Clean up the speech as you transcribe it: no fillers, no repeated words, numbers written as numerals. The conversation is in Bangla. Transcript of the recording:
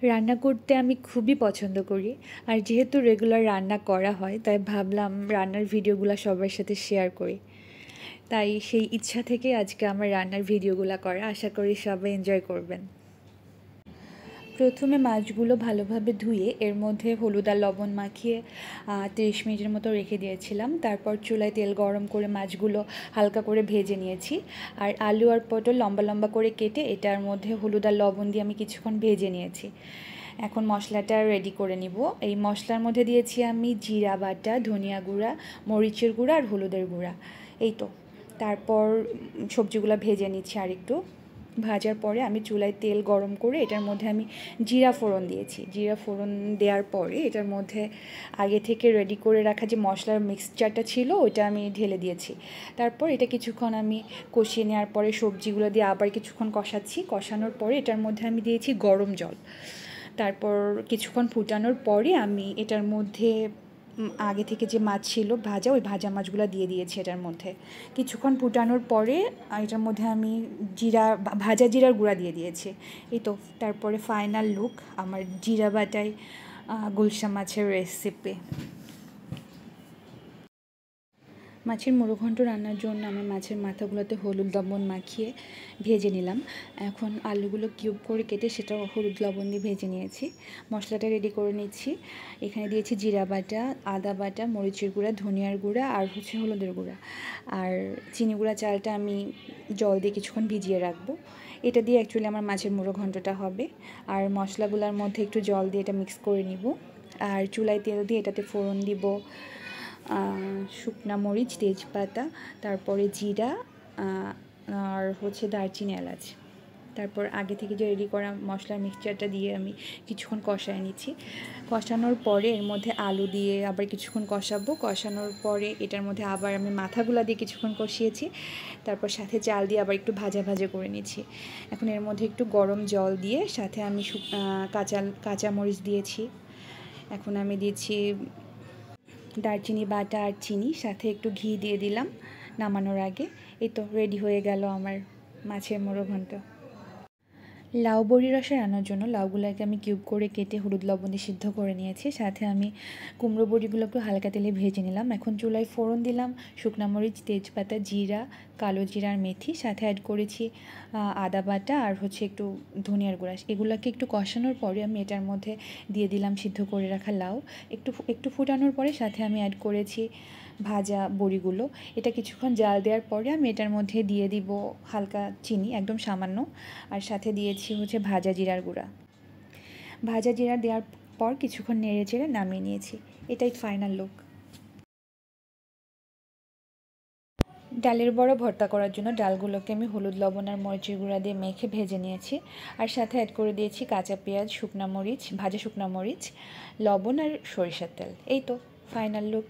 রান্না করতে আমি খুবই পছন্দ করি। আর যেহেতু রেগুলার রান্না করা হয়, তাই ভাবলাম রান্নার ভিডিওগুলো সবার সাথে শেয়ার করি। তাই সেই ইচ্ছা থেকে আজকে আমার রান্নার ভিডিওগুলো করা। আশা করি সবাই এনজয় করবেন। প্রথমে মাছগুলো ভালোভাবে ধুয়ে এর মধ্যে হলুদ আর লবণ মাখিয়ে 30 মিনিটের মতো রেখে দিয়েছিলাম। তারপর চুলায় তেল গরম করে মাছগুলো হালকা করে ভেজে নিয়েছি। আর আলু আর পটল লম্বা লম্বা করে কেটে এটার মধ্যে হলুদ আর লবণ দিয়ে আমি কিছুক্ষণ ভেজে নিয়েছি। এখন মশলাটা রেডি করে নিব। এই মশলার মধ্যে দিয়েছি আমি জিরা বাটা, ধনিয়া গুঁড়া, মরিচের গুঁড়া আর হলুদের গুঁড়া। এই তো। তারপর সবজিগুলো ভেজে নিচ্ছি আরেকটু। ভাজার পরে আমি চুলায় তেল গরম করে এটার মধ্যে আমি জিরা ফোড়ন দিয়েছি। জিরা ফোড়ন দেওয়ার পরে এটার মধ্যে আগে থেকে রেডি করে রাখা যে মশলার মিক্সচারটা ছিল ওইটা আমি ঢেলে দিয়েছি। তারপর এটা কিছুক্ষণ আমি কষিয়ে নেওয়ার পরে সবজিগুলো দিয়ে আবার কিছুক্ষণ কষাচ্ছি। কষানোর পরে এটার মধ্যে আমি দিয়েছি গরম জল। তারপর কিছুক্ষণ ফুটানোর পরে আমি এটার মধ্যে আগে থেকে যে মাছ ছিল ভাজা, ওই ভাজা মাছগুলো দিয়ে দিয়েছি এটার মধ্যে। কিছুক্ষণ ফুটানোর পরে এটার মধ্যে আমি ভাজা জিরার গুঁড়া দিয়ে দিয়েছি। এই তো। তারপরে ফাইনাল লুক আমার জিরা বাটায় গুলশা মাছের রেসিপি। মাছের মুড়োঘণ্ট রান্নার জন্য আমি মাছের মাথাগুলোতে হলুদ লবণ মাখিয়ে ভেজে নিলাম। এখন আলুগুলো কিউব করে কেটে সেটাও হলুদ লবণ দিয়ে ভেজে নিয়েছি। মশলাটা রেডি করে নিচ্ছি। এখানে দিয়েছি জিরা বাটা, আদা বাটা, মরিচের গুঁড়া, ধনিয়ার গুঁড়া আর হলুদের গুঁড়া। আর চিনি গুঁড়া চালটা আমি জল দিয়ে কিছুক্ষণ ভিজিয়ে রাখবো। এটা দিয়ে অ্যাকচুয়ালি আমার মাছের মুড়োঘণ্টটা হবে। আর মশলাগুলোর মধ্যে একটু জল দিয়ে এটা মিক্স করে নিব। আর চুলায় তেল দিয়ে এটাতে ফোড়ন দিব শুকনা মরিচ, তেজপাতা, তারপরে জিরা আর দারচিনি, এলাচ। তারপর আগে থেকে যে রেডি করা মশলার মিক্সচারটা দিয়ে আমি কিছুক্ষণ কষায় নিচ্ছি। কষানোর পরে এর মধ্যে আলু দিয়ে আবার কিছুক্ষণ কষাবো। কষানোর পরে এটার মধ্যে আবার আমি মাথাগুলা দিয়ে কিছুক্ষণ কষিয়েছি। তারপর সাথে চাল দিয়ে আবার একটু ভাজা ভাজা করে নিচ্ছি। এখন এর মধ্যে একটু গরম জল দিয়ে সাথে আমি কাঁচামরিচ দিয়েছি। এখন আমি দিচ্ছি দারচিনি বাটা আর চিনি, সাথে একটু ঘি দিয়ে দিলাম নামানোর আগে। এই তো রেডি হয়ে গেল আমার মাছের মুড়োঘণ্ট। লাউ বড়ি রসা রান্নার জন্য লাউগুলোকে আমি কিউব করে কেটে হলুদ লবণ দিয়ে সিদ্ধ করে নিয়েছি। সাথে আমি কুমড়ো বড়িগুলোকে হালকা তেলে ভেজে নিলাম। এখন চুলায় ফোড়ন দিলাম শুকনা মরিচ, তেজপাতা, জিরা, কালো জিরা আর মেথি। সাথে অ্যাড করেছি আদা বাটা আর একটু ধনিয়ার গুঁড়া। এগুলোকে একটু কষানোর পরে আমি এটার মধ্যে দিয়ে দিলাম সিদ্ধ করে রাখা লাউ। একটু ফুটানোর পরে সাথে আমি অ্যাড করেছি ভাজা বড়িগুলো। এটা কিছুক্ষণ জাল দেওয়ার পরে আমি এটার মধ্যে দিয়ে দিব হালকা চিনি, একদম সামান্য। আর সাথে দিয়েছি ভাজা জিরার গুঁড়া। ভাজা জিরা দেওয়ার পর কিছুক্ষণ নেড়ে চেড়ে নামিয়ে নিয়েছি। এটাই ফাইনাল লুক। ডালের বড়া ভর্তা করার জন্য ডালগুলোকে আমি হলুদ লবণ আর মরিচের গুঁড়া দিয়ে মেখে ভেজে নিয়েছি। আর সাথে অ্যাড করে দিয়েছি কাঁচা পেঁয়াজ, ভাজা শুকনা মরিচ, লবণ আর সরিষার তেল। এই তো ফাইনাল লুক।